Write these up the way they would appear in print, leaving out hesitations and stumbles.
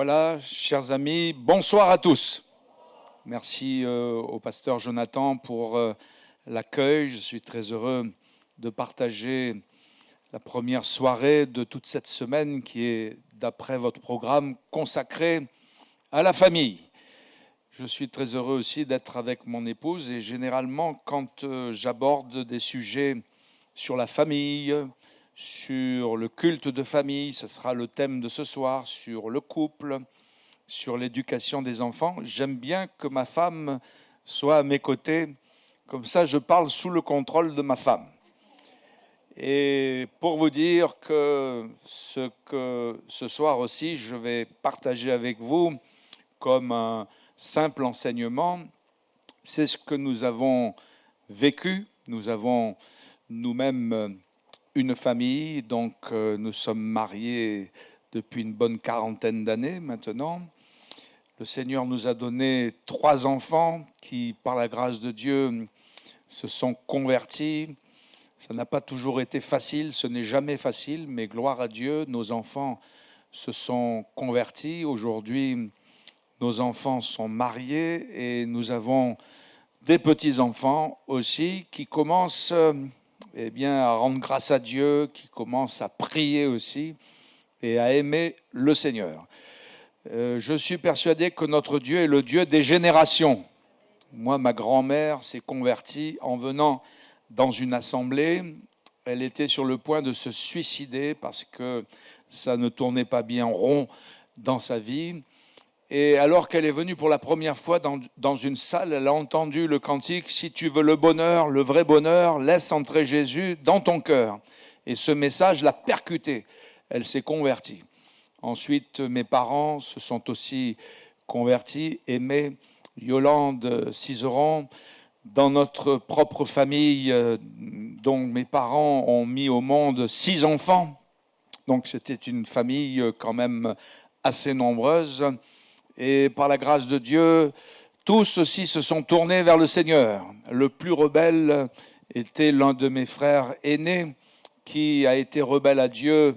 Voilà, chers amis, bonsoir à tous. Merci au pasteur Jonathan pour l'accueil. Je suis très heureux de partager la première soirée de toute cette semaine qui est, d'après votre programme, consacrée à la famille. Je suis très heureux aussi d'être avec mon épouse et généralement quand j'aborde des sujets sur la famille, sur le culte de famille, ce sera le thème de ce soir, sur le couple, sur l'éducation des enfants. J'aime bien que ma femme soit à mes côtés, comme ça je parle sous le contrôle de ma femme. Et pour vous dire que ce soir aussi, je vais partager avec vous comme un simple enseignement, c'est ce que nous avons vécu. Nous avons nous-mêmes une famille, donc nous sommes mariés depuis une bonne quarantaine d'années maintenant. Le Seigneur nous a donné 3 enfants qui, par la grâce de Dieu, se sont convertis. Ça n'a pas toujours été facile, ce n'est jamais facile, mais gloire à Dieu, nos enfants se sont convertis. Aujourd'hui, nos enfants sont mariés et nous avons des petits-enfants aussi qui commencent à rendre grâce à Dieu, qui commencent à prier aussi et à aimer le Seigneur. Je suis persuadé que notre Dieu est le Dieu des générations. Moi, ma grand-mère s'est convertie en venant dans une assemblée. Elle était sur le point de se suicider parce que ça ne tournait pas bien rond dans sa vie. Et alors qu'elle est venue pour la première fois dans une salle, elle a entendu le cantique « Si tu veux le bonheur, le vrai bonheur, laisse entrer Jésus dans ton cœur ». Et ce message l'a percutée. Elle s'est convertie. Ensuite, mes parents se sont aussi convertis. Aimé, Yolande, Cizeron, dans notre propre famille, dont mes parents ont mis au monde 6 enfants. Donc c'était une famille quand même assez nombreuse. Et par la grâce de Dieu, tous aussi se sont tournés vers le Seigneur. Le plus rebelle était l'un de mes frères aînés qui a été rebelle à Dieu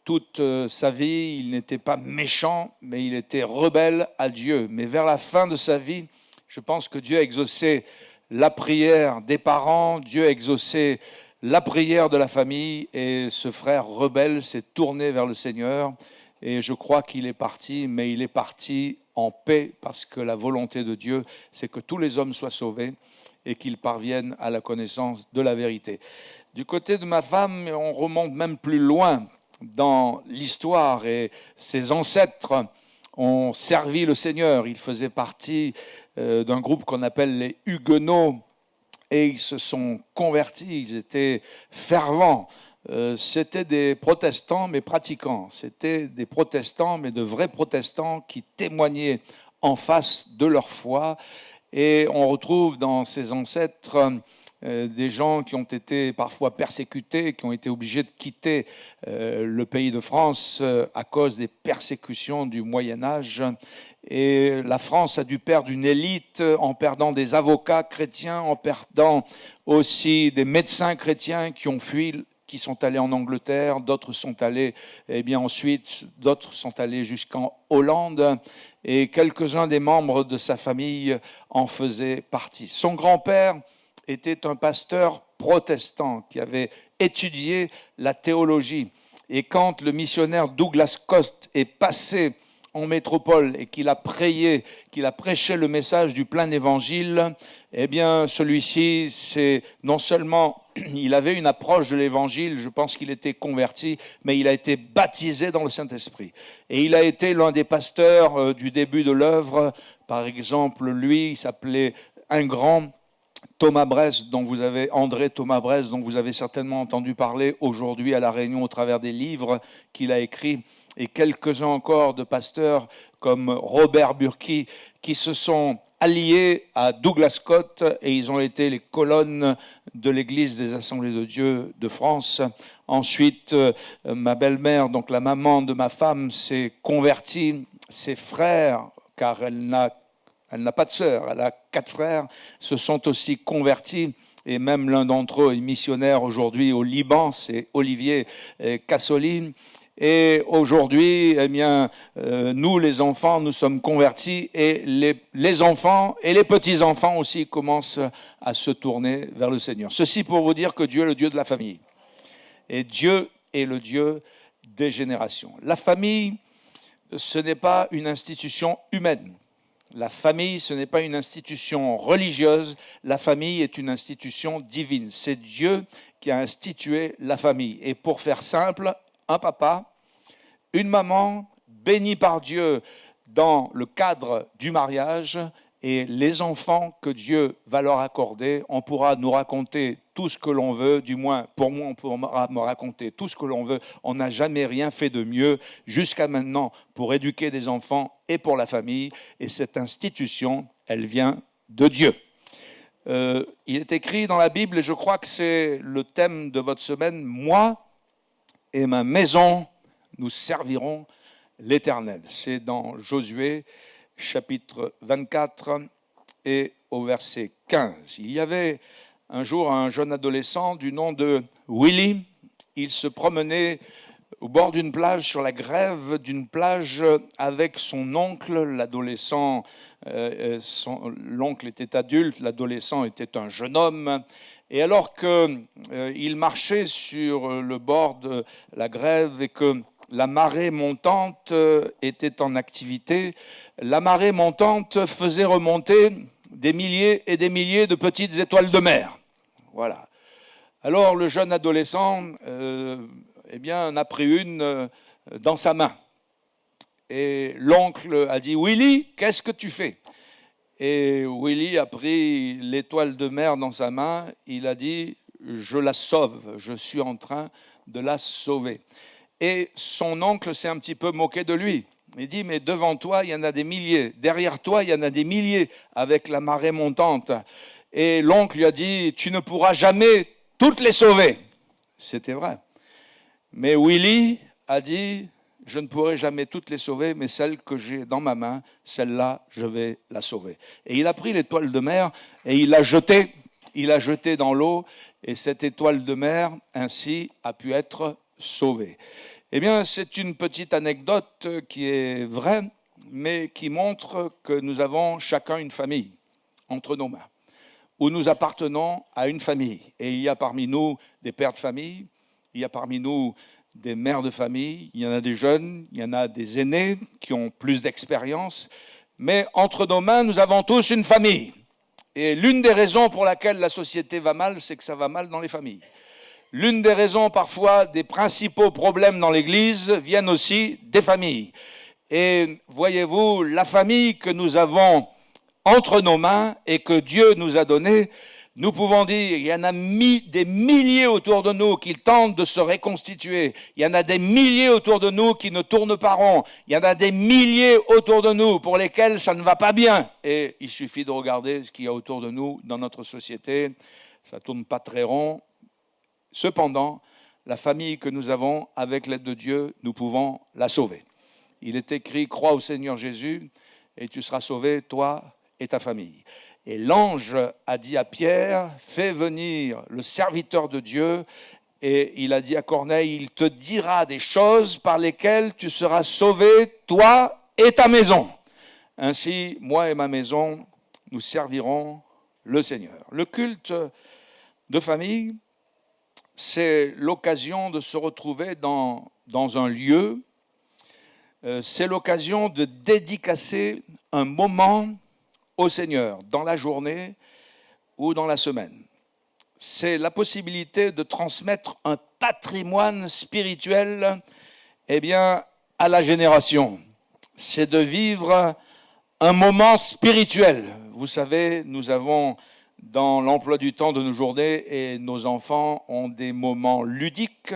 toute sa vie. Il n'était pas méchant, mais il était rebelle à Dieu. Mais vers la fin de sa vie, je pense que Dieu a exaucé la prière des parents, Dieu a exaucé la prière de la famille, et ce frère rebelle s'est tourné vers le Seigneur. Et je crois qu'il est parti, mais il est parti en paix, parce que la volonté de Dieu, c'est que tous les hommes soient sauvés et qu'ils parviennent à la connaissance de la vérité. Du côté de ma femme, on remonte même plus loin dans l'histoire, et ses ancêtres ont servi le Seigneur. Ils faisaient partie d'un groupe qu'on appelle les Huguenots, et ils se sont convertis, ils étaient fervents. C'était des protestants mais pratiquants, c'était des protestants mais de vrais protestants qui témoignaient en face de leur foi. Et on retrouve dans ces ancêtres des gens qui ont été parfois persécutés, qui ont été obligés de quitter le pays de France à cause des persécutions du Moyen-Âge. Et la France a dû perdre une élite en perdant des avocats chrétiens, en perdant aussi des médecins chrétiens qui ont fui, qui sont allés en Angleterre, d'autres sont allés, ensuite, d'autres sont allés jusqu'en Hollande, et quelques-uns des membres de sa famille en faisaient partie. Son grand-père était un pasteur protestant qui avait étudié la théologie. Et quand le missionnaire Douglas Coste est passé en métropole et qu'il a prêché le message du plein évangile, celui-ci, c'est non seulement il avait une approche de l'évangile, je pense qu'il était converti, mais il a été baptisé dans le Saint-Esprit. Et il a été l'un des pasteurs du début de l'œuvre. Par exemple, lui, il s'appelait un grand Thomas Bress, André Thomas Bress, dont vous avez certainement entendu parler aujourd'hui à La Réunion au travers des livres qu'il a écrits, et quelques-uns encore de pasteurs comme Robert Burki, qui se sont alliés à Douglas Scott, et ils ont été les colonnes de l'Église des Assemblées de Dieu de France. Ensuite, ma belle-mère, donc la maman de ma femme, s'est convertie. Ses frères, car elle n'a pas de sœur, elle a 4 frères, se sont aussi convertis, et même l'un d'entre eux est missionnaire aujourd'hui au Liban, c'est Olivier Cassoline. Et aujourd'hui, eh bien, nous, les enfants, nous sommes convertis et les enfants et les petits-enfants aussi commencent à se tourner vers le Seigneur. Ceci pour vous dire que Dieu est le Dieu de la famille. Et Dieu est le Dieu des générations. La famille, ce n'est pas une institution humaine. La famille, ce n'est pas une institution religieuse. La famille est une institution divine. C'est Dieu qui a institué la famille. Et pour faire simple, un papa, une maman bénie par Dieu dans le cadre du mariage et les enfants que Dieu va leur accorder, on pourra nous raconter tout ce que l'on veut, du moins pour moi on pourra me raconter tout ce que l'on veut, on n'a jamais rien fait de mieux jusqu'à maintenant pour éduquer des enfants et pour la famille, et cette institution, elle vient de Dieu. Il est écrit dans la Bible, et je crois que c'est le thème de votre semaine, « Moi et ma maison, nous servirons l'Éternel ». C'est dans Josué, chapitre 24 et au verset 15. Il y avait un jour un jeune adolescent du nom de Willy. Il se promenait au bord d'une plage, sur la grève d'une plage, avec son oncle. L'adolescent, l'oncle était adulte, l'adolescent était un jeune homme. Et alors qu'il marchait sur le bord de la grève et que la marée montante était en activité, la marée montante faisait remonter des milliers et des milliers de petites étoiles de mer. Voilà. Alors le jeune adolescent eh bien, en a pris une dans sa main. Et l'oncle a dit « Willy, qu'est-ce que tu fais ?» Et Willy a pris l'étoile de mer dans sa main. Il a dit « Je la sauve, je suis en train de la sauver ». Et son oncle s'est un petit peu moqué de lui. Il dit, mais devant toi, il y en a des milliers. Derrière toi, il y en a des milliers avec la marée montante. Et l'oncle lui a dit, tu ne pourras jamais toutes les sauver. C'était vrai. Mais Willy a dit, je ne pourrai jamais toutes les sauver, mais celle que j'ai dans ma main, celle-là, je vais la sauver. Et il a pris l'étoile de mer et il l'a jetée dans l'eau. Et cette étoile de mer, ainsi, a pu être sauvée. Eh bien, c'est une petite anecdote qui est vraie, mais qui montre que nous avons chacun une famille entre nos mains, où nous appartenons à une famille. Et il y a parmi nous des pères de famille, il y a parmi nous des mères de famille, il y en a des jeunes, il y en a des aînés qui ont plus d'expérience, mais entre nos mains, nous avons tous une famille. Et l'une des raisons pour laquelle la société va mal, c'est que ça va mal dans les familles. L'une des raisons parfois des principaux problèmes dans l'Église viennent aussi des familles. Et voyez-vous, la famille que nous avons entre nos mains et que Dieu nous a donnée, nous pouvons dire, il y en a des milliers autour de nous qui tentent de se reconstituer. Il y en a des milliers autour de nous qui ne tournent pas rond. Il y en a des milliers autour de nous pour lesquels ça ne va pas bien. Et il suffit de regarder ce qu'il y a autour de nous dans notre société. Ça ne tourne pas très rond. Cependant, la famille que nous avons, avec l'aide de Dieu, nous pouvons la sauver. Il est écrit, crois au Seigneur Jésus et tu seras sauvé, toi et ta famille. Et l'ange a dit à Pierre, fais venir le serviteur de Dieu, et il a dit à Corneille, il te dira des choses par lesquelles tu seras sauvé, toi et ta maison. Ainsi, moi et ma maison, nous servirons le Seigneur. Le culte de famille, c'est l'occasion de se retrouver dans un lieu, c'est l'occasion de dédicacer un moment au Seigneur, dans la journée ou dans la semaine. C'est la possibilité de transmettre un patrimoine spirituel eh bien, à la génération. C'est de vivre un moment spirituel. Vous savez, nous avons dans l'emploi du temps de nos journées et nos enfants ont des moments ludiques.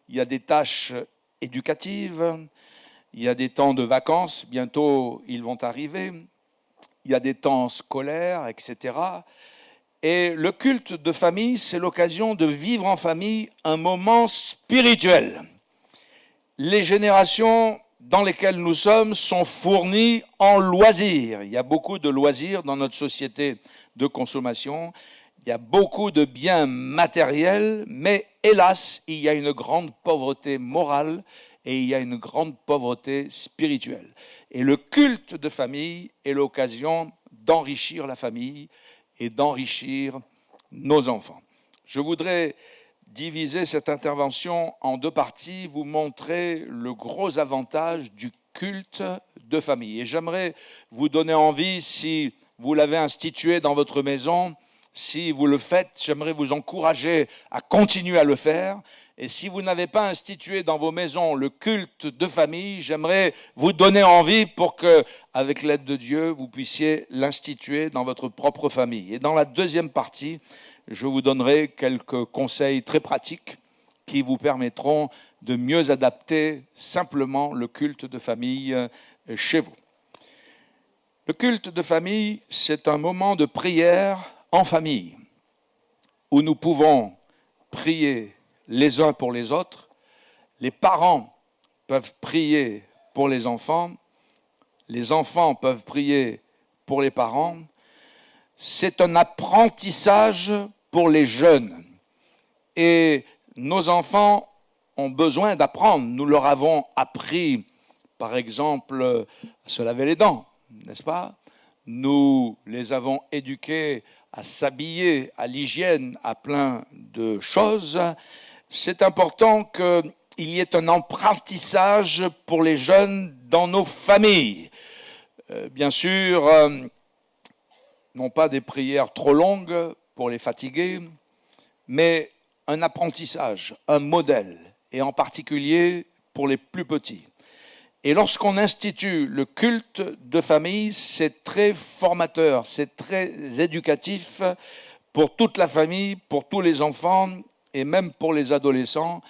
Il y a des tâches éducatives, il y a des temps de vacances, bientôt ils vont arriver. Il y a des temps scolaires, etc. Et le culte de famille, c'est l'occasion de vivre en famille un moment spirituel. Les générations dans lesquelles nous sommes sont fournies en loisirs. Il y a beaucoup de loisirs dans notre société de consommation. Il y a beaucoup de biens matériels, mais hélas, il y a une grande pauvreté morale et il y a une grande pauvreté spirituelle. Et le culte de famille est l'occasion d'enrichir la famille et d'enrichir nos enfants. Je voudrais diviser cette intervention en deux parties, vous montrer le gros avantage du culte de famille. Et j'aimerais vous donner envie, si vous l'avez institué dans votre maison, si vous le faites, j'aimerais vous encourager à continuer à le faire. Et si vous n'avez pas institué dans vos maisons le culte de famille, j'aimerais vous donner envie pour que, avec l'aide de Dieu, vous puissiez l'instituer dans votre propre famille. Et dans la deuxième partie, je vous donnerai quelques conseils très pratiques qui vous permettront de mieux adapter simplement le culte de famille chez vous. Le culte de famille, c'est un moment de prière en famille, où nous pouvons prier les uns pour les autres. Les parents peuvent prier pour les enfants peuvent prier pour les parents. C'est un apprentissage pour les jeunes. Et nos enfants ont besoin d'apprendre. Nous leur avons appris, par exemple, à se laver les dents, n'est-ce pas? Nous les avons éduqués à s'habiller, à l'hygiène, à plein de choses. C'est important qu'il y ait un apprentissage pour les jeunes dans nos familles. Bien sûr, non pas des prières trop longues pour les fatiguer, mais un apprentissage, un modèle, et en particulier pour les plus petits. Et lorsqu'on institue le culte de famille, c'est très formateur, c'est très éducatif pour toute la famille, pour tous les enfants et même pour les adolescents,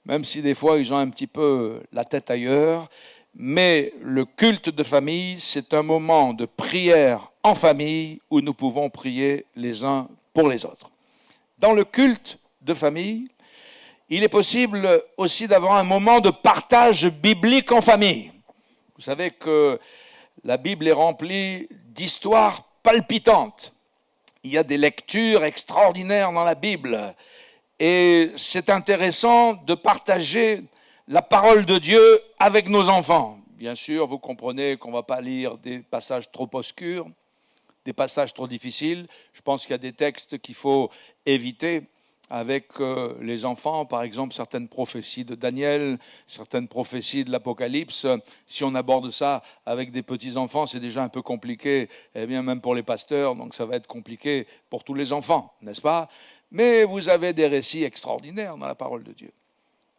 même si des fois ils ont un petit peu la tête ailleurs. Mais le culte de famille, c'est un moment de prière en famille où nous pouvons prier les uns pour les autres. Dans le culte de famille, il est possible aussi d'avoir un moment de partage biblique en famille. Vous savez que la Bible est remplie d'histoires palpitantes. Il y a des lectures extraordinaires dans la Bible. Et c'est intéressant de partager la parole de Dieu avec nos enfants. Bien sûr, vous comprenez qu'on ne va pas lire des passages trop obscurs, des passages trop difficiles. Je pense qu'il y a des textes qu'il faut éviter avec les enfants, par exemple certaines prophéties de Daniel, certaines prophéties de l'Apocalypse. Si on aborde ça avec des petits-enfants, c'est déjà un peu compliqué, eh bien même pour les pasteurs, donc ça va être compliqué pour tous les enfants, n'est-ce pas? Mais vous avez des récits extraordinaires dans la parole de Dieu.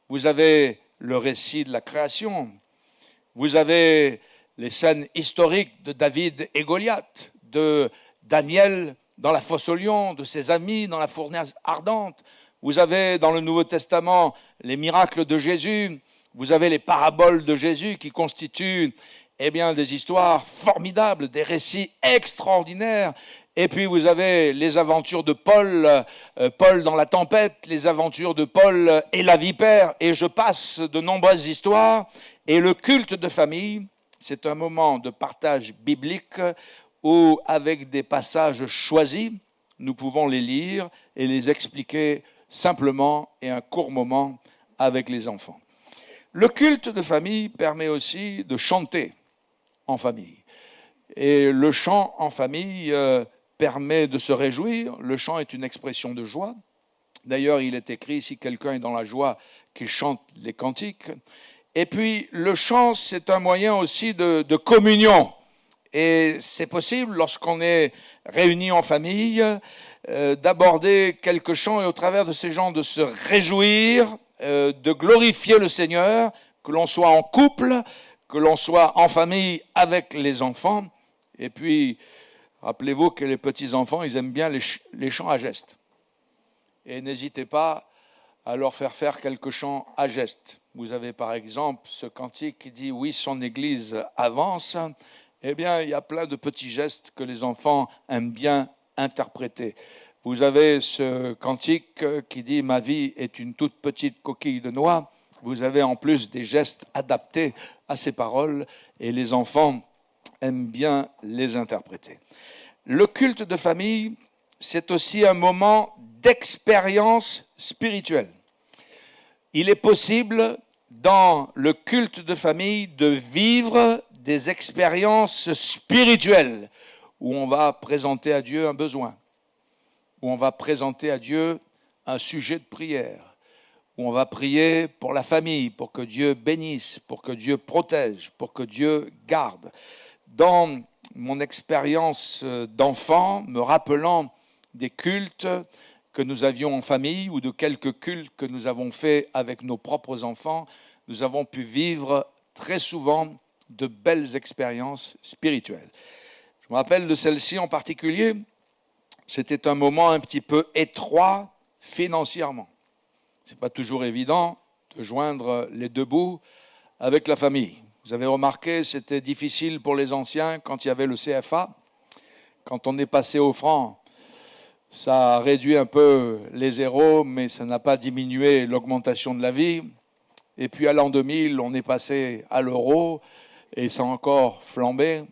Vous avez le récit de la création, vous avez les scènes historiques de David et Goliath, de Daniel dans la fosse aux lions, de ses amis dans la fournaise ardente. Vous avez dans le Nouveau Testament les miracles de Jésus. Vous avez les paraboles de Jésus qui constituent des histoires formidables, des récits extraordinaires. Et puis vous avez les aventures de Paul, Paul dans la tempête, les aventures de Paul et la vipère. Et je passe de nombreuses histoires. Et le culte de famille, c'est un moment de partage biblique où, avec des passages choisis, nous pouvons les lire et les expliquer simplement et un court moment avec les enfants. Le culte de famille permet aussi de chanter en famille. Et le chant en famille permet de se réjouir. Le chant est une expression de joie. D'ailleurs, il est écrit, si quelqu'un est dans la joie, qu'il chante les cantiques. Et puis, le chant, c'est un moyen aussi de communion. Et c'est possible, lorsqu'on est réunis en famille, d'aborder quelques chants et au travers de ces chants de se réjouir, de glorifier le Seigneur, que l'on soit en couple, que l'on soit en famille avec les enfants. Et puis, rappelez-vous que les petits-enfants, ils aiment bien les chants à gestes. Et n'hésitez pas à leur faire quelques chants à gestes. Vous avez par exemple ce cantique qui dit « Oui, son Église avance ». Eh bien, il y a plein de petits gestes que les enfants aiment bien interpréter. Vous avez ce cantique qui dit « Ma vie est une toute petite coquille de noix ». Vous avez en plus des gestes adaptés à ces paroles et les enfants aiment bien les interpréter. Le culte de famille, c'est aussi un moment d'expérience spirituelle. Il est possible dans le culte de famille de vivre des expériences spirituelles où on va présenter à Dieu un besoin, où on va présenter à Dieu un sujet de prière, où on va prier pour la famille, pour que Dieu bénisse, pour que Dieu protège, pour que Dieu garde. Dans mon expérience d'enfant, me rappelant des cultes que nous avions en famille ou de quelques cultes que nous avons faits avec nos propres enfants, nous avons pu vivre très souvent de belles expériences spirituelles. Je me rappelle de celle-ci en particulier, c'était un moment un petit peu étroit financièrement. Ce n'est pas toujours évident de joindre les deux bouts avec la famille. Vous avez remarqué, c'était difficile pour les anciens quand il y avait le CFA. Quand on est passé au franc, ça a réduit un peu les zéros, mais ça n'a pas diminué l'augmentation de la vie. Et puis à l'an 2000, on est passé à l'euro et ça a encore flambé.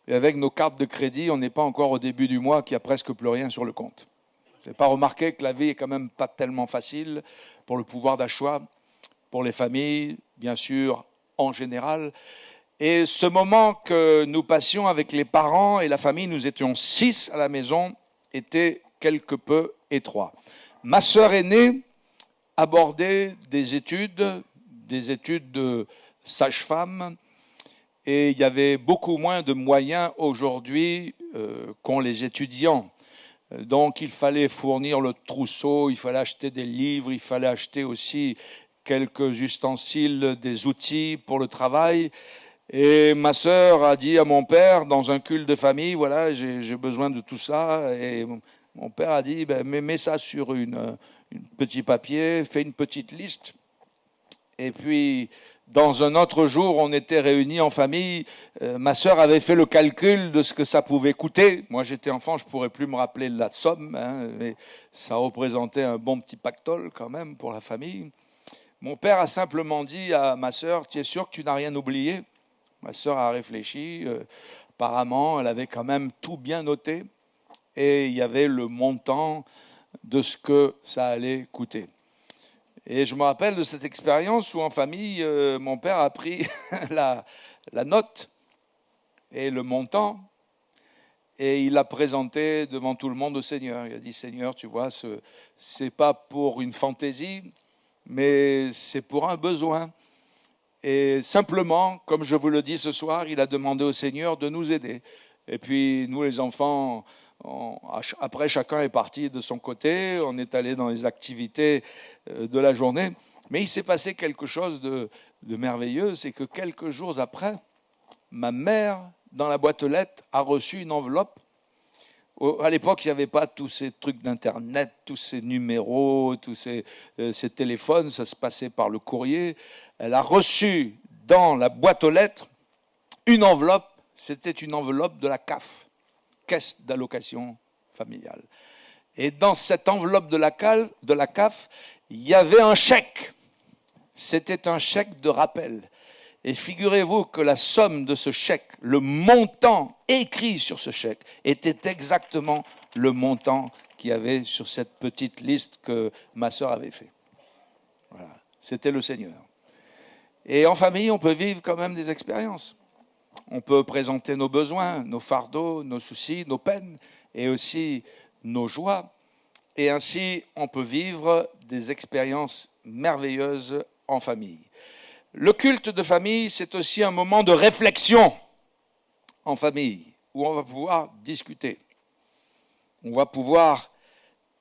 Et avec nos cartes de crédit, on n'est pas encore au début du mois qu'il n'y a presque plus rien sur le compte. Vous n'avez pas remarqué que la vie est quand même pas tellement facile pour le pouvoir d'achat, pour les familles, bien sûr, en général. Et ce moment que nous passions avec les parents et la famille, nous étions 6 à la maison, était quelque peu étroit. Ma sœur aînée abordait des études de sage-femme, et il y avait beaucoup moins de moyens aujourd'hui qu'ont les étudiants. Donc il fallait fournir le trousseau, il fallait acheter des livres, il fallait acheter aussi quelques ustensiles, des outils pour le travail. Et ma sœur a dit à mon père, dans un culte de famille, voilà, j'ai besoin de tout ça. Et mon père a dit, ben, mets ça sur une petit papier, fais une petite liste. Et puis, dans un autre jour, on était réunis en famille. Ma sœur avait fait le calcul de ce que ça pouvait coûter. Moi, j'étais enfant, je ne pourrais plus me rappeler de la somme, hein, mais ça représentait un bon petit pactole quand même pour la famille. Mon père a simplement dit à ma sœur, tu es sûr que tu n'as rien oublié ? Ma sœur a réfléchi. Apparemment, elle avait quand même tout bien noté. Et il y avait le montant de ce que ça allait coûter. Et je me rappelle de cette expérience où en famille, mon père a pris la note et le montant et il l'a présenté devant tout le monde au Seigneur. Il a dit, Seigneur, tu vois, ce n'est pas pour une fantaisie, mais c'est pour un besoin. Et simplement, comme je vous le dis ce soir, il a demandé au Seigneur de nous aider. Et puis nous les enfants, après chacun est parti de son côté, on est allé dans les activités de la journée. Mais il s'est passé quelque chose de merveilleux, c'est que quelques jours après, ma mère, dans la boîte aux lettres, a reçu une enveloppe. À l'époque, il n'y avait pas tous ces trucs d'Internet, tous ces numéros, tous ces téléphones, ça se passait par le courrier. Elle a reçu dans la boîte aux lettres une enveloppe, c'était une enveloppe de la CAF, Caisse d'allocation familiale. Et dans cette enveloppe de la CAF, il y avait un chèque. C'était un chèque de rappel. Et figurez-vous que la somme de ce chèque, le montant écrit sur ce chèque, était exactement le montant qu'il y avait sur cette petite liste que ma sœur avait fait. Voilà, c'était le Seigneur. Et en famille, on peut vivre quand même des expériences. On peut présenter nos besoins, nos fardeaux, nos soucis, nos peines et aussi nos joies. Et ainsi, on peut vivre des expériences merveilleuses en famille. Le culte de famille, c'est aussi un moment de réflexion en famille, où on va pouvoir discuter, on va pouvoir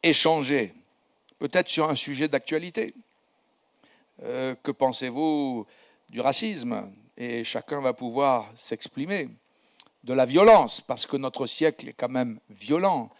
échanger, peut-être sur un sujet d'actualité. Que pensez-vous du racisme ? Et chacun va pouvoir s'exprimer. De la violence, parce que notre siècle est quand même violent.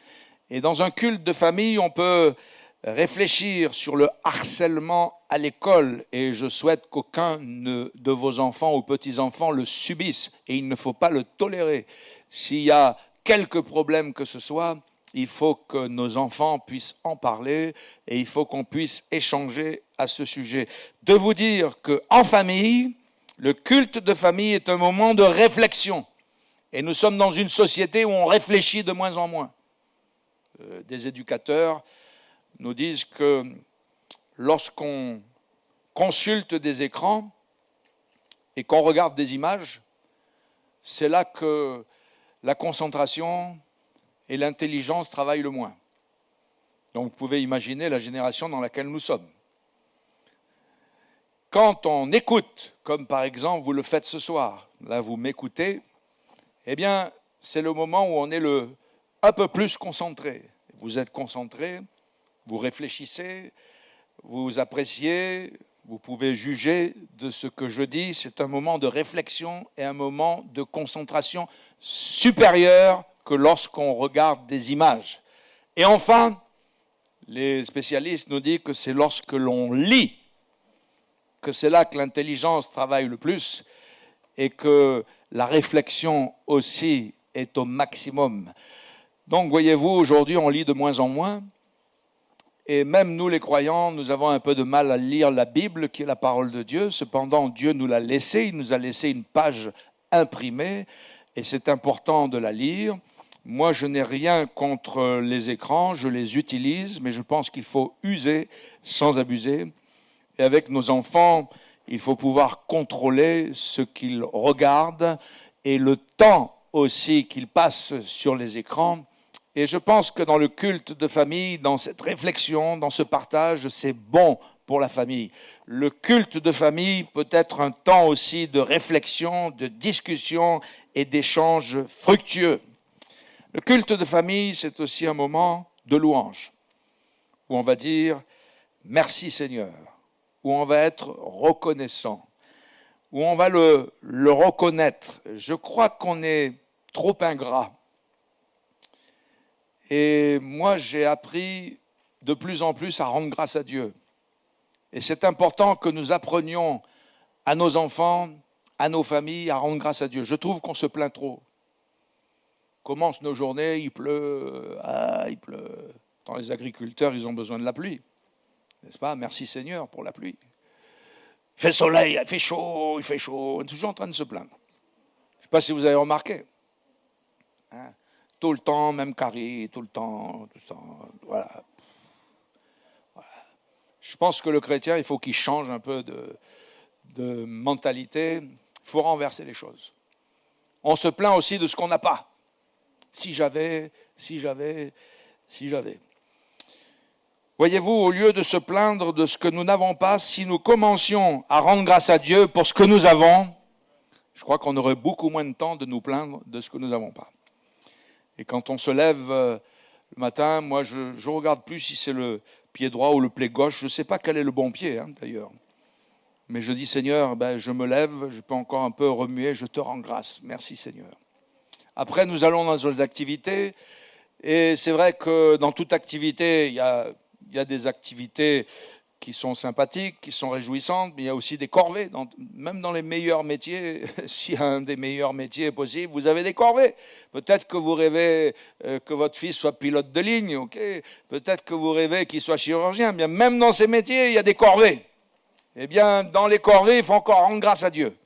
Et dans un culte de famille, on peut réfléchir sur le harcèlement à l'école, et je souhaite qu'aucun de vos enfants ou petits-enfants le subisse, et il ne faut pas le tolérer. S'il y a quelque problème que ce soit, il faut que nos enfants puissent en parler, et il faut qu'on puisse échanger à ce sujet. De vous dire qu'en famille, le culte de famille est un moment de réflexion, et nous sommes dans une société où on réfléchit de moins en moins. Des éducateurs nous disent que lorsqu'on consulte des écrans et qu'on regarde des images, c'est là que la concentration et l'intelligence travaillent le moins. Donc vous pouvez imaginer la génération dans laquelle nous sommes. Quand on écoute, comme par exemple vous le faites ce soir, là vous m'écoutez, eh bien c'est le moment où on est un peu plus concentré. Vous êtes concentré, vous réfléchissez, vous appréciez, vous pouvez juger de ce que je dis. C'est un moment de réflexion et un moment de concentration supérieur que lorsqu'on regarde des images. Et enfin, les spécialistes nous disent que c'est lorsque l'on lit que c'est là que l'intelligence travaille le plus et que la réflexion aussi est au maximum. Donc, voyez-vous, aujourd'hui, on lit de moins en moins. Et même nous, les croyants, nous avons un peu de mal à lire la Bible, qui est la parole de Dieu. Cependant, Dieu nous l'a laissée. Il nous a laissé une page imprimée. Et c'est important de la lire. Moi, je n'ai rien contre les écrans. Je les utilise. Mais je pense qu'il faut user sans abuser. Et avec nos enfants, il faut pouvoir contrôler ce qu'ils regardent et le temps aussi qu'ils passent sur les écrans. Et je pense que dans le culte de famille, dans cette réflexion, dans ce partage, c'est bon pour la famille. Le culte de famille peut être un temps aussi de réflexion, de discussion et d'échange fructueux. Le culte de famille, c'est aussi un moment de louange, où on va dire « Merci Seigneur », où on va être reconnaissant, où on va le reconnaître. Je crois qu'on est trop ingrat. Et moi, j'ai appris de plus en plus à rendre grâce à Dieu. Et c'est important que nous apprenions à nos enfants, à nos familles, à rendre grâce à Dieu. Je trouve qu'on se plaint trop. Commencent nos journées, il pleut, il pleut. Tant les agriculteurs, ils ont besoin de la pluie. N'est-ce pas? Merci Seigneur pour la pluie. Il fait soleil, il fait chaud, il fait chaud. On est toujours en train de se plaindre. Je ne sais pas si vous avez remarqué. Hein? Tout le temps, même carré, tout le temps, voilà. Je pense que le chrétien, il faut qu'il change un peu de mentalité. Il faut renverser les choses. On se plaint aussi de ce qu'on n'a pas. Si j'avais. Voyez-vous, au lieu de se plaindre de ce que nous n'avons pas, si nous commencions à rendre grâce à Dieu pour ce que nous avons, je crois qu'on aurait beaucoup moins de temps de nous plaindre de ce que nous n'avons pas. Et quand on se lève le matin, moi je ne regarde plus si c'est le pied droit ou le pied gauche. Je ne sais pas quel est le bon pied d'ailleurs. Mais je dis Seigneur, je me lève, je peux encore un peu remuer, je te rends grâce. Merci Seigneur. Après nous allons dans nos activités. Et c'est vrai que dans toute activité, il y a des activités qui sont sympathiques, qui sont réjouissantes, mais il y a aussi des corvées. Même dans les meilleurs métiers, s'il y a un des meilleurs métiers possible, vous avez des corvées. Peut-être que vous rêvez que votre fils soit pilote de ligne, ok. Peut-être que vous rêvez qu'il soit chirurgien. Bien, même dans ces métiers, il y a des corvées. Eh bien, dans les corvées, il faut encore rendre grâce à Dieu.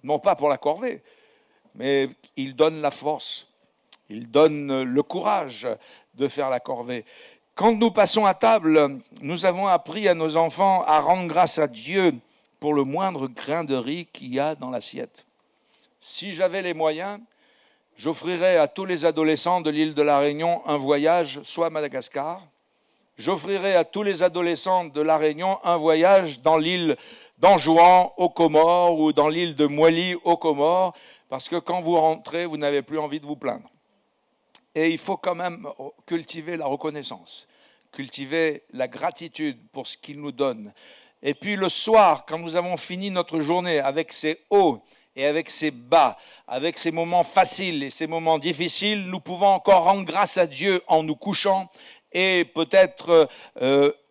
Non pas pour la corvée, mais il donne la force. Il donne le courage de faire la corvée. Quand nous passons à table, nous avons appris à nos enfants à rendre grâce à Dieu pour le moindre grain de riz qu'il y a dans l'assiette. Si j'avais les moyens, j'offrirais à tous les adolescents de l'île de la Réunion un voyage, soit à Madagascar. J'offrirais à tous les adolescents de la Réunion un voyage dans l'île d'Anjouan aux Comores ou dans l'île de Moily aux Comores, parce que quand vous rentrez, vous n'avez plus envie de vous plaindre. Et il faut quand même cultiver la reconnaissance, cultiver la gratitude pour ce qu'il nous donne. Et puis le soir, quand nous avons fini notre journée avec ses hauts et avec ses bas, avec ses moments faciles et ses moments difficiles, nous pouvons encore rendre grâce à Dieu en nous couchant. Et peut-être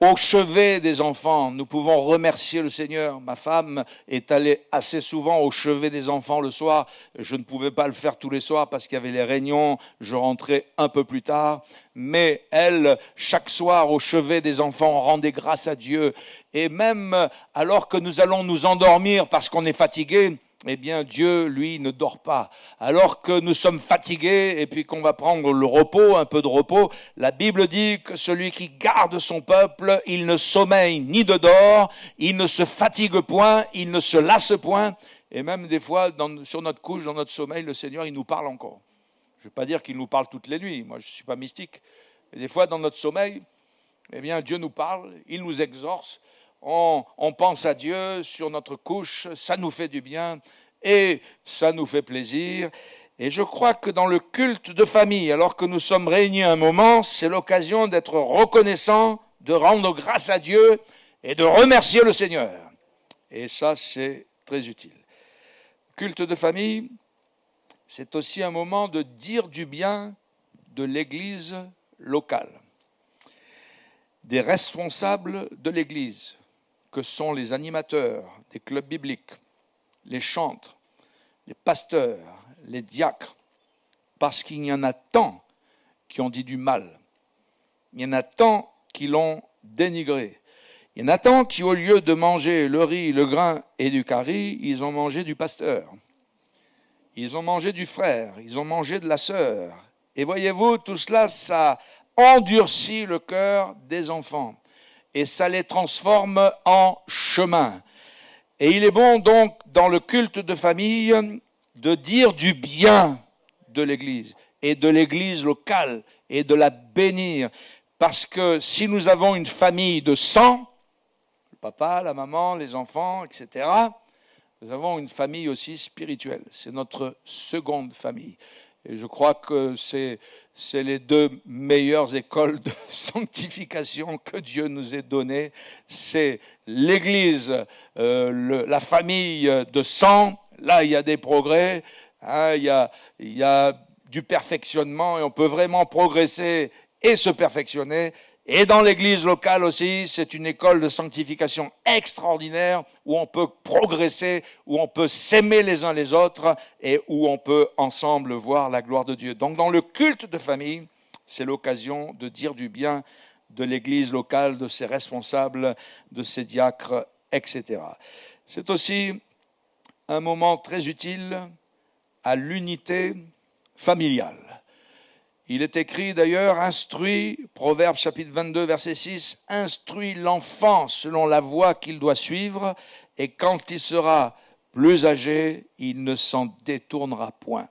au chevet des enfants, nous pouvons remercier le Seigneur. Ma femme est allée assez souvent au chevet des enfants le soir. Je ne pouvais pas le faire tous les soirs parce qu'il y avait les réunions. Je rentrais un peu plus tard. Mais elle, chaque soir au chevet des enfants, rendait grâce à Dieu. Et même alors que nous allons nous endormir parce qu'on est fatigué, eh bien Dieu, lui, ne dort pas. Alors que nous sommes fatigués et puis qu'on va prendre le repos, un peu de repos, la Bible dit que celui qui garde son peuple, il ne sommeille ni ne dort, il ne se fatigue point, il ne se lasse point. Et même des fois, sur notre couche, dans notre sommeil, le Seigneur, il nous parle encore. Je ne veux pas dire qu'il nous parle toutes les nuits, moi je ne suis pas mystique. Mais des fois, dans notre sommeil, eh bien Dieu nous parle, il nous exorce. On pense à Dieu sur notre couche, ça nous fait du bien et ça nous fait plaisir. Et je crois que dans le culte de famille, alors que nous sommes réunis un moment, c'est l'occasion d'être reconnaissant, de rendre grâce à Dieu et de remercier le Seigneur. Et ça, c'est très utile. Culte de famille, c'est aussi un moment de dire du bien de l'Église locale, des responsables de l'Église, que sont les animateurs des clubs bibliques, les chantres, les pasteurs, les diacres, parce qu'il y en a tant qui ont dit du mal, il y en a tant qui l'ont dénigré, il y en a tant qui, au lieu de manger le riz, le grain et du cari, ils ont mangé du pasteur, ils ont mangé du frère, ils ont mangé de la sœur. Et voyez-vous, tout cela, ça endurcit le cœur des enfants. Et ça les transforme en chemin. Et il est bon donc, dans le culte de famille, de dire du bien de l'Église, et de l'Église locale, et de la bénir. Parce que si nous avons une famille de sang, le papa, la maman, les enfants, etc., nous avons une famille aussi spirituelle. C'est notre seconde famille. Et je crois que c'est les deux meilleures écoles de sanctification que Dieu nous ait données. C'est l'Église, la famille de sang. Là, il y a des progrès, hein, il y a du perfectionnement et on peut vraiment progresser et se perfectionner. Et dans l'Église locale aussi, c'est une école de sanctification extraordinaire où on peut progresser, où on peut s'aimer les uns les autres et où on peut ensemble voir la gloire de Dieu. Donc dans le culte de famille, c'est l'occasion de dire du bien de l'Église locale, de ses responsables, de ses diacres, etc. C'est aussi un moment très utile à l'unité familiale. Il est écrit d'ailleurs, instruit, Proverbes chapitre 22, verset 6, instruit l'enfant selon la voie qu'il doit suivre, et quand il sera plus âgé, il ne s'en détournera point.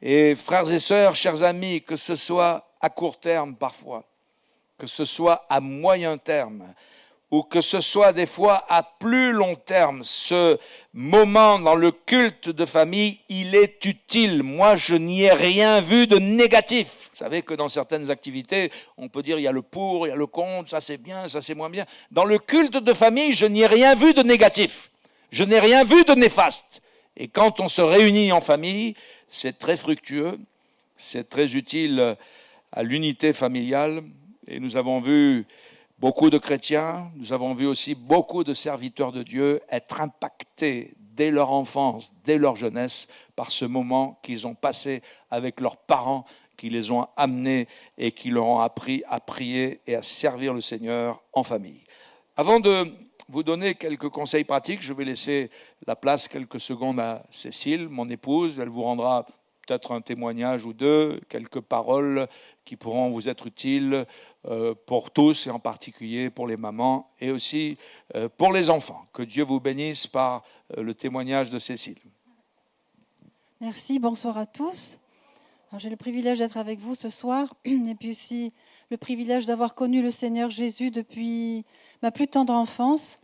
Et frères et sœurs, chers amis, que ce soit à court terme parfois, que ce soit à moyen terme, ou que ce soit des fois à plus long terme, ce moment dans le culte de famille, il est utile. Moi, je n'y ai rien vu de négatif. Vous savez que dans certaines activités, on peut dire il y a le pour, il y a le contre, ça c'est bien, ça c'est moins bien. Dans le culte de famille, je n'y ai rien vu de négatif. Je n'ai rien vu de néfaste. Et quand on se réunit en famille, c'est très fructueux, c'est très utile à l'unité familiale. Et nous avons vu beaucoup de chrétiens, nous avons vu aussi beaucoup de serviteurs de Dieu être impactés dès leur enfance, dès leur jeunesse, par ce moment qu'ils ont passé avec leurs parents, qui les ont amenés et qui leur ont appris à prier et à servir le Seigneur en famille. Avant de vous donner quelques conseils pratiques, je vais laisser la place quelques secondes à Cécile, mon épouse. Elle vous rendra peut-être un témoignage ou deux, quelques paroles qui pourront vous être utiles pour tous et en particulier pour les mamans et aussi pour les enfants. Que Dieu vous bénisse par le témoignage de Cécile. Merci, bonsoir à tous. Alors, j'ai le privilège d'être avec vous ce soir et puis aussi le privilège d'avoir connu le Seigneur Jésus depuis ma plus tendre enfance.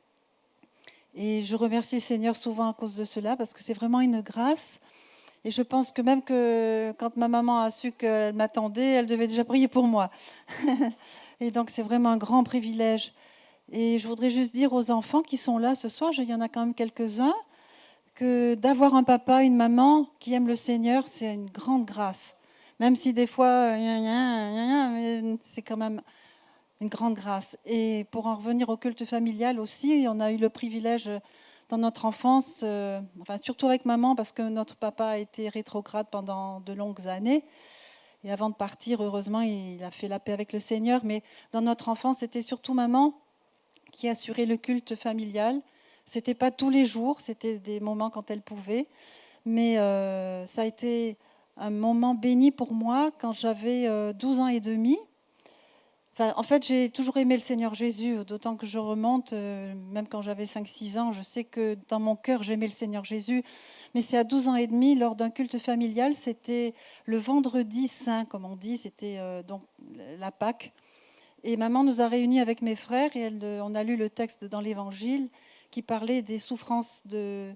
Et je remercie le Seigneur souvent à cause de cela parce que c'est vraiment une grâce. Et je pense que même que quand ma maman a su qu'elle m'attendait, elle devait déjà prier pour moi. Et donc c'est vraiment un grand privilège. Et je voudrais juste dire aux enfants qui sont là ce soir, il y en a quand même quelques-uns, que d'avoir un papa, une maman qui aime le Seigneur, c'est une grande grâce. Même si des fois, c'est quand même une grande grâce. Et pour en revenir au culte familial aussi, on a eu le privilège dans notre enfance, surtout avec maman, parce que notre papa a été rétrograde pendant de longues années. Et avant de partir, heureusement, il a fait la paix avec le Seigneur. Mais dans notre enfance, c'était surtout maman qui assurait le culte familial. C'était pas tous les jours, c'était des moments quand elle pouvait. Mais ça a été un moment béni pour moi quand j'avais 12 ans et demi. Enfin, en fait, j'ai toujours aimé le Seigneur Jésus, d'autant que je remonte, même quand j'avais 5-6 ans, je sais que dans mon cœur, j'aimais le Seigneur Jésus. Mais c'est à 12 ans et demi, lors d'un culte familial, c'était le vendredi saint, comme on dit, c'était donc la Pâque. Et maman nous a réunis avec mes frères et on a lu le texte dans l'Évangile qui parlait des souffrances de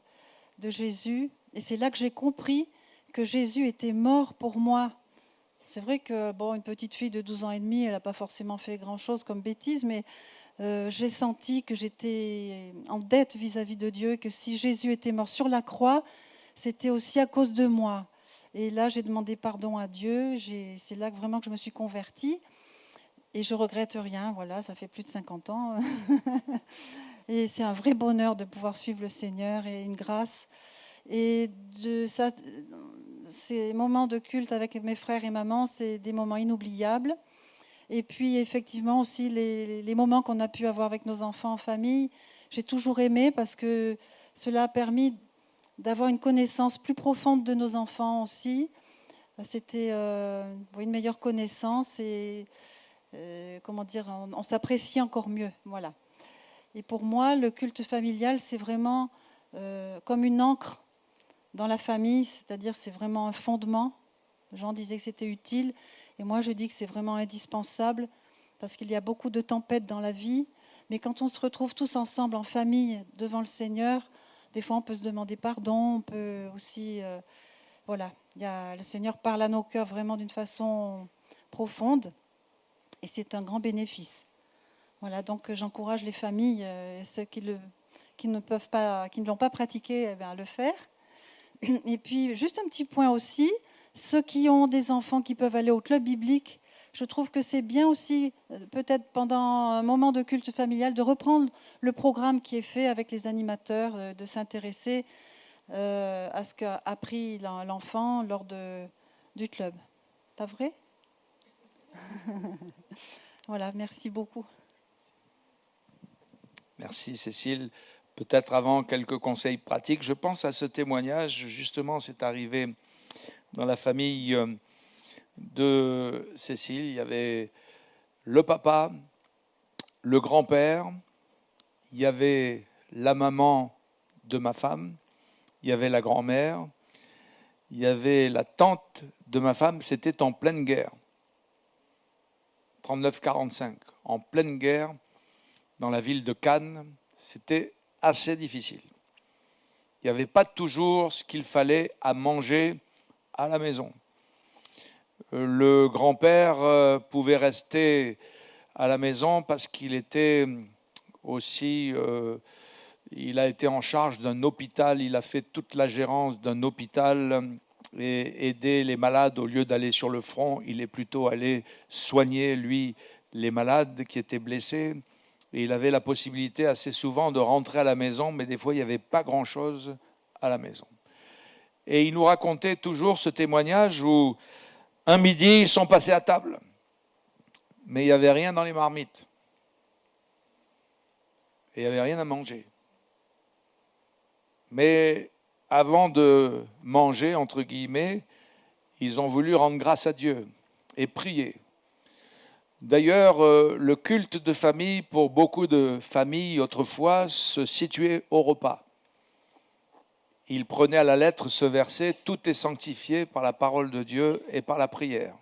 Jésus. Et c'est là que j'ai compris que Jésus était mort pour moi. C'est vrai que une petite fille de 12 ans et demi, elle n'a pas forcément fait grand-chose comme bêtise, mais j'ai senti que j'étais en dette vis-à-vis de Dieu, que si Jésus était mort sur la croix, c'était aussi à cause de moi. Et là, j'ai demandé pardon à Dieu. C'est là que vraiment que je me suis convertie. Et je regrette rien. Voilà, ça fait plus de 50 ans. Et c'est un vrai bonheur de pouvoir suivre le Seigneur et une grâce. Et de ça, ces moments de culte avec mes frères et maman, c'est des moments inoubliables. Et puis effectivement aussi les moments qu'on a pu avoir avec nos enfants en famille, j'ai toujours aimé parce que cela a permis d'avoir une connaissance plus profonde de nos enfants aussi. C'était une meilleure connaissance et on s'apprécie encore mieux. Voilà. Et pour moi, le culte familial, c'est vraiment comme une encre dans la famille, c'est-à-dire c'est vraiment un fondement. Jean disait que c'était utile, et moi je dis que c'est vraiment indispensable, parce qu'il y a beaucoup de tempêtes dans la vie, mais quand on se retrouve tous ensemble en famille devant le Seigneur, des fois on peut se demander pardon, on peut aussi... le Seigneur parle à nos cœurs vraiment d'une façon profonde, et c'est un grand bénéfice. Voilà, donc j'encourage les familles, ceux qui ne l'ont pas pratiqué, à le faire. Et puis, juste un petit point aussi, ceux qui ont des enfants qui peuvent aller au club biblique, je trouve que c'est bien aussi, peut-être pendant un moment de culte familial, de reprendre le programme qui est fait avec les animateurs, de s'intéresser à ce qu'a appris l'enfant lors du club. Pas vrai? Voilà, merci beaucoup. Merci Cécile. Peut-être avant quelques conseils pratiques. Je pense à ce témoignage, justement, c'est arrivé dans la famille de Cécile. Il y avait le papa, le grand-père, il y avait la maman de ma femme, il y avait la grand-mère, il y avait la tante de ma femme. C'était en pleine guerre, 39-45, en pleine guerre, dans la ville de Cannes. C'était assez difficile. Il n'y avait pas toujours ce qu'il fallait à manger à la maison. Le grand-père pouvait rester à la maison parce qu'il était aussi... il a été en charge d'un hôpital, il a fait toute la gérance d'un hôpital et aider les malades au lieu d'aller sur le front. Il est plutôt allé soigner, lui, les malades qui étaient blessés. Et il avait la possibilité assez souvent de rentrer à la maison, mais des fois, il n'y avait pas grand-chose à la maison. Et il nous racontait toujours ce témoignage où, un midi, ils sont passés à table, mais il n'y avait rien dans les marmites. Et il n'y avait rien à manger. Mais avant de manger, entre guillemets, ils ont voulu rendre grâce à Dieu et prier. D'ailleurs, le culte de famille, pour beaucoup de familles autrefois, se situait au repas. Ils prenaient à la lettre ce verset, « Tout est sanctifié par la parole de Dieu et par la prière ».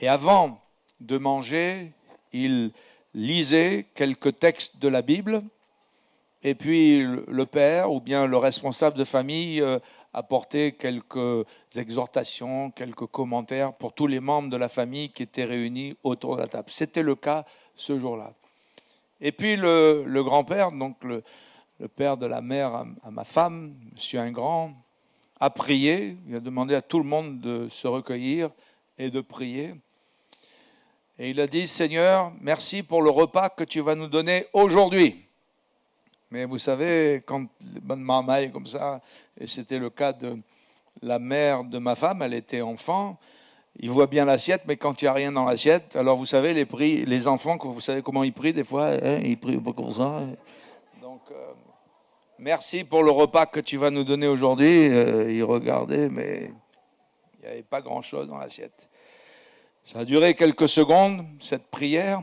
Et avant de manger, ils lisaient quelques textes de la Bible, et puis le père ou bien le responsable de famille apportait quelques exhortations, quelques commentaires pour tous les membres de la famille qui étaient réunis autour de la table. C'était le cas ce jour-là. Et puis le grand-père, donc le père de la mère à ma femme, M. Ingrand, a prié. Il a demandé à tout le monde de se recueillir et de prier. Et il a dit, « Seigneur, merci pour le repas que tu vas nous donner aujourd'hui. » Mais vous savez, quand les bonnes marmailles comme ça, et c'était le cas de la mère de ma femme, elle était enfant, il voit bien l'assiette, mais quand il n'y a rien dans l'assiette, alors vous savez, les enfants, vous savez comment ils prient des fois, hein, ils prient pas comme ça. Donc, merci pour le repas que tu vas nous donner aujourd'hui. Il regardait, mais il n'y avait pas grand-chose dans l'assiette. Ça a duré quelques secondes, cette prière,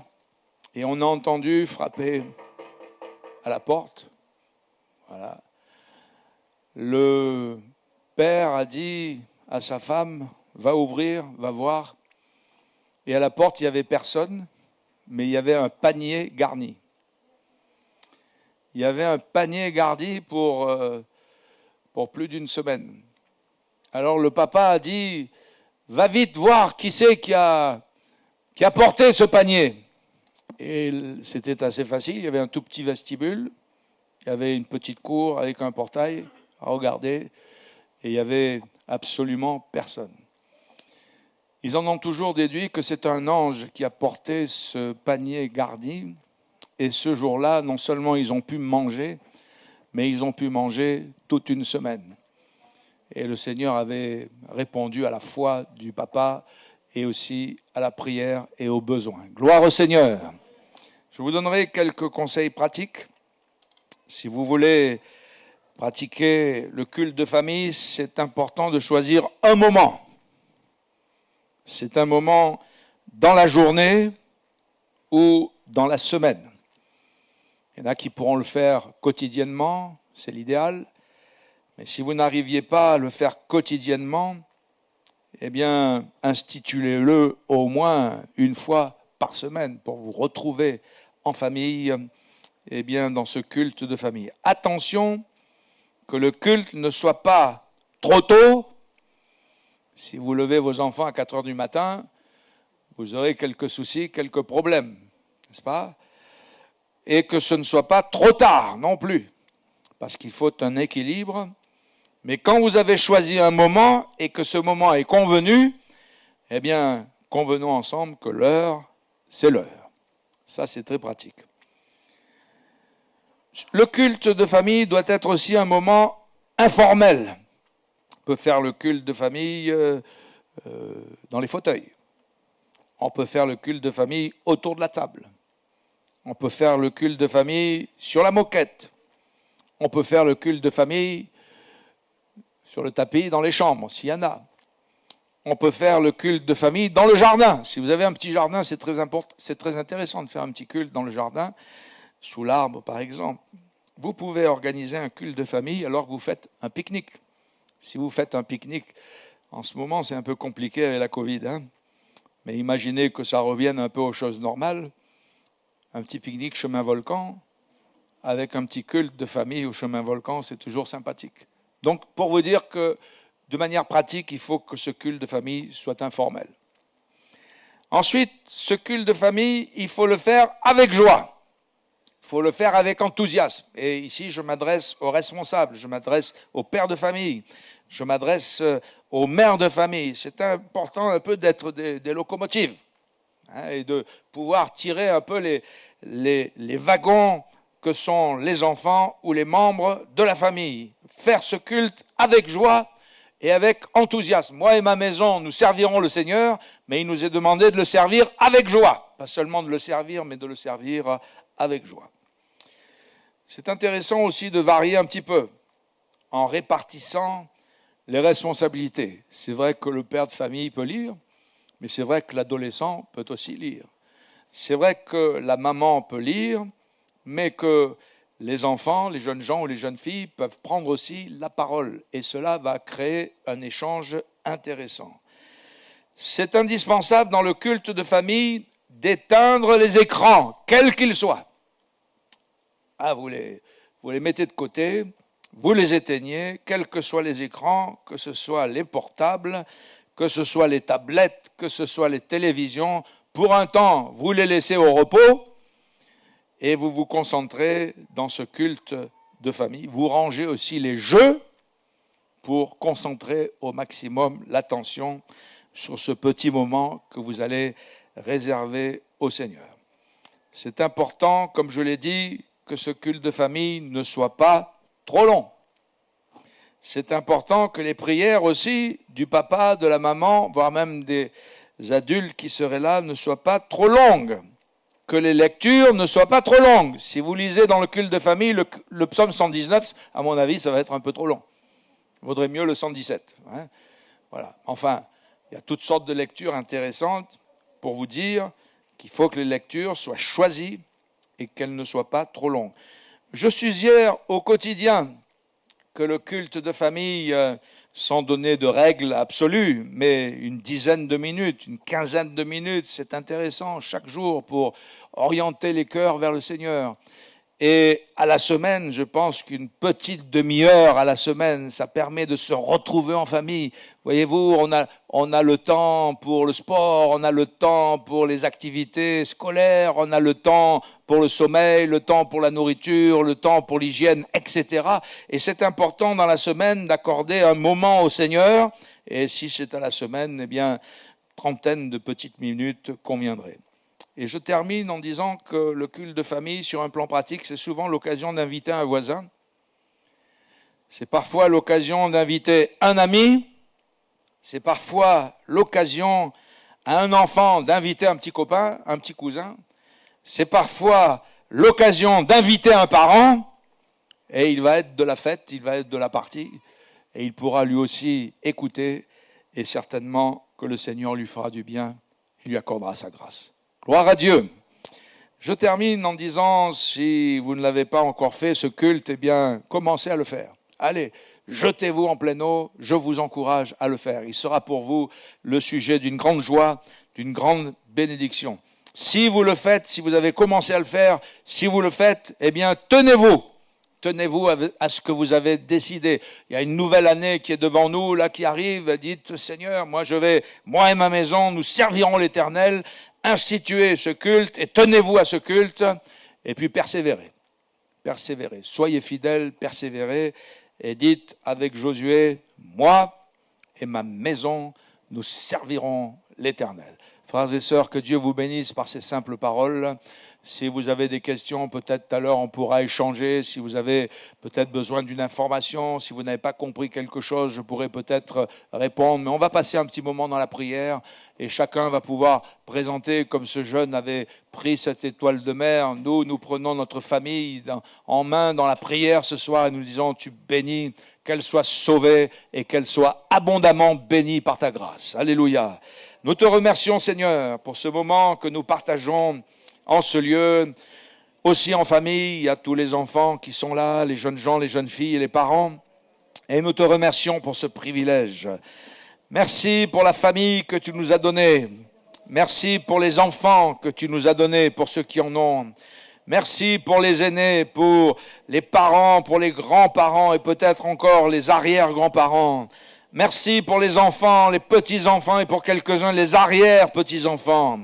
et on a entendu frapper à la porte. Voilà. Le père a dit à sa femme, va ouvrir, va voir. Et à la porte, il n'y avait personne, mais il y avait un panier garni. Il y avait un panier garni pour plus d'une semaine. Alors le papa a dit, va vite voir qui c'est qui a porté ce panier. Et c'était assez facile, il y avait un tout petit vestibule, il y avait une petite cour avec un portail à regarder, et il n'y avait absolument personne. Ils en ont toujours déduit que c'est un ange qui a porté ce panier garni, et ce jour-là, non seulement ils ont pu manger, mais ils ont pu manger toute une semaine. Et le Seigneur avait répondu à la foi du papa et aussi à la prière et aux besoins. Gloire au Seigneur. Je vous donnerai quelques conseils pratiques. Si vous voulez pratiquer le culte de famille, c'est important de choisir un moment. C'est un moment dans la journée ou dans la semaine. Il y en a qui pourront le faire quotidiennement, c'est l'idéal. Mais si vous n'arriviez pas à le faire quotidiennement, eh bien, instituez-le au moins une fois par semaine pour vous retrouver en famille, eh bien, dans ce culte de famille. Attention que le culte ne soit pas trop tôt. Si vous levez vos enfants à 4 heures du matin, vous aurez quelques soucis, quelques problèmes, n'est-ce pas? Et que ce ne soit pas trop tard non plus, parce qu'il faut un équilibre. Mais quand vous avez choisi un moment et que ce moment est convenu, eh bien, convenons ensemble que l'heure, c'est l'heure. Ça, c'est très pratique. Le culte de famille doit être aussi un moment informel. On peut faire le culte de famille dans les fauteuils. On peut faire le culte de famille autour de la table. On peut faire le culte de famille sur la moquette. On peut faire le culte de famille sur le tapis dans les chambres, s'il y en a. On peut faire le culte de famille dans le jardin. Si vous avez un petit jardin, c'est très important, c'est très intéressant de faire un petit culte dans le jardin, sous l'arbre par exemple. Vous pouvez organiser un culte de famille alors que vous faites un pique-nique. Si vous faites un pique-nique, en ce moment c'est un peu compliqué avec la Covid, mais imaginez que ça revienne un peu aux choses normales. Un petit pique-nique chemin volcan, avec un petit culte de famille au chemin volcan, c'est toujours sympathique. Donc, pour vous dire que, de manière pratique, il faut que ce culte de famille soit informel. Ensuite, ce culte de famille, il faut le faire avec joie. Il faut le faire avec enthousiasme. Et ici, je m'adresse aux responsables, je m'adresse aux pères de famille, je m'adresse aux mères de famille. C'est important un peu d'être des locomotives, et de pouvoir tirer un peu les wagons que sont les enfants ou les membres de la famille. Faire ce culte avec joie et avec enthousiasme. Moi et ma maison, nous servirons le Seigneur, mais il nous est demandé de le servir avec joie. Pas seulement de le servir, mais de le servir avec joie. C'est intéressant aussi de varier un petit peu en répartissant les responsabilités. C'est vrai que le père de famille peut lire, mais c'est vrai que l'adolescent peut aussi lire. C'est vrai que la maman peut lire, mais que les enfants, les jeunes gens ou les jeunes filles peuvent prendre aussi la parole. Et cela va créer un échange intéressant. C'est indispensable dans le culte de famille d'éteindre les écrans, quels qu'ils soient. Vous les mettez de côté, vous les éteignez, quels que soient les écrans, que ce soit les portables, que ce soit les tablettes, que ce soit les télévisions. Pour un temps, vous les laissez au repos et vous vous concentrez dans ce culte de famille. Vous rangez aussi les jeux pour concentrer au maximum l'attention sur ce petit moment que vous allez réserver au Seigneur. C'est important, comme je l'ai dit, que ce culte de famille ne soit pas trop long. C'est important que les prières aussi du papa, de la maman, voire même des adultes qui seraient là, ne soient pas trop longues. que les lectures ne soient pas trop longues. Si vous lisez dans le culte de famille, le psaume 119, à mon avis, ça va être un peu trop long. Il vaudrait mieux le 117. Hein. Voilà. Enfin, il y a toutes sortes de lectures intéressantes pour vous dire qu'il faut que les lectures soient choisies et qu'elles ne soient pas trop longues. Je suis hier au quotidien que le culte de famille, sans donner de règles absolues, mais une dizaine de minutes, une quinzaine de minutes, c'est intéressant chaque jour pour orienter les cœurs vers le Seigneur. Et à la semaine, je pense qu'une petite demi-heure à la semaine, ça permet de se retrouver en famille. Voyez-vous, on a le temps pour le sport, on a le temps pour les activités scolaires, on a le temps pour le sommeil, le temps pour la nourriture, le temps pour l'hygiène, etc. Et c'est important dans la semaine d'accorder un moment au Seigneur. Et si c'est à la semaine, eh bien, trentaine de petites minutes conviendraient. Et je termine en disant que le culte de famille, sur un plan pratique, c'est souvent l'occasion d'inviter un voisin. C'est parfois l'occasion d'inviter un ami. C'est parfois l'occasion à un enfant d'inviter un petit copain, un petit cousin. C'est parfois l'occasion d'inviter un parent. Et il va être de la fête, il va être de la partie. Et il pourra lui aussi écouter. Et certainement que le Seigneur lui fera du bien. Il lui accordera sa grâce. Gloire à Dieu. Je termine en disant, si vous ne l'avez pas encore fait, ce culte, eh bien, commencez à le faire. Allez, jetez-vous en pleine eau, je vous encourage à le faire. Il sera pour vous le sujet d'une grande joie, d'une grande bénédiction. Si vous le faites, si vous avez commencé à le faire, si vous le faites, eh bien, tenez-vous. Tenez-vous à ce que vous avez décidé. Il y a une nouvelle année qui est devant nous, là, qui arrive. Dites, Seigneur, moi et ma maison, nous servirons l'Éternel. Instituez ce culte et tenez-vous à ce culte. Et puis persévérez. Persévérez. Soyez fidèles, persévérez. Et dites avec Josué, moi et ma maison, nous servirons l'Éternel. Frères et sœurs, que Dieu vous bénisse par ces simples paroles. Si vous avez des questions, peut-être tout à l'heure on pourra échanger. Si vous avez peut-être besoin d'une information, si vous n'avez pas compris quelque chose, je pourrais peut-être répondre. Mais on va passer un petit moment dans la prière et chacun va pouvoir présenter, comme ce jeune avait pris cette étoile de mer. Nous prenons notre famille en main dans la prière ce soir et nous disons, tu bénis, qu'elle soit sauvée et qu'elle soit abondamment bénie par ta grâce. Alléluia. Nous te remercions, Seigneur, pour ce moment que nous partageons en ce lieu, aussi en famille. Il y a tous les enfants qui sont là, les jeunes gens, les jeunes filles et les parents. Et nous te remercions pour ce privilège. Merci pour la famille que tu nous as donnée. Merci pour les enfants que tu nous as donnés, pour ceux qui en ont. Merci pour les aînés, pour les parents, pour les grands-parents et peut-être encore les arrière-grands-parents. Merci pour les enfants, les petits-enfants et pour quelques-uns les arrière-petits-enfants.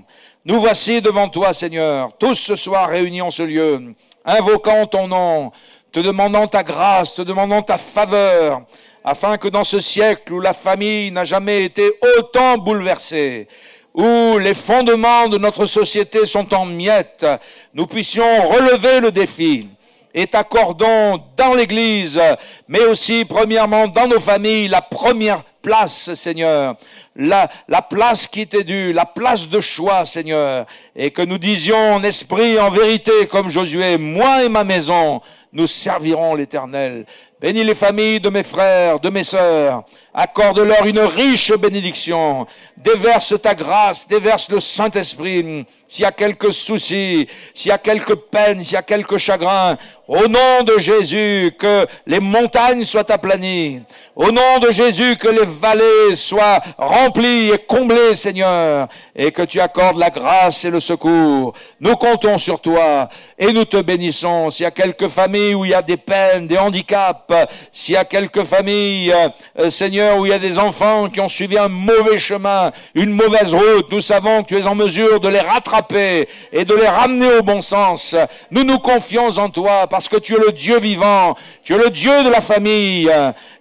Nous voici devant toi, Seigneur, tous ce soir réunis en ce lieu, invoquant ton nom, te demandant ta grâce, te demandant ta faveur, afin que dans ce siècle où la famille n'a jamais été autant bouleversée, où les fondements de notre société sont en miettes, nous puissions relever le défi et t'accordons dans l'Église, mais aussi premièrement dans nos familles, la première place, Seigneur, la place qui t'est due, la place de choix, Seigneur, et que nous disions en esprit, en vérité, comme Josué, moi et ma maison, nous servirons l'Éternel. Bénis les familles de mes frères, de mes sœurs, accorde-leur une riche bénédiction, déverse ta grâce, déverse le Saint-Esprit, s'il y a quelques soucis, s'il y a quelques peines, s'il y a quelques chagrins, au nom de Jésus, que les montagnes soient aplanies, au nom de Jésus, que les vallées soient remplies et comblées, Seigneur, et que tu accordes la grâce et le secours. Nous comptons sur toi et nous te bénissons. S'il y a quelques familles où il y a des peines, des handicaps, s'il y a quelques familles, Seigneur, où il y a des enfants qui ont suivi un mauvais chemin, une mauvaise route, nous savons que tu es en mesure de les rattraper et de les ramener au bon sens. Nous nous confions en toi parce que tu es le Dieu vivant, tu es le Dieu de la famille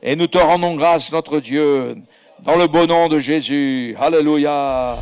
et nous te rendons grâce, notre Dieu, dans le beau nom de Jésus. Alléluia.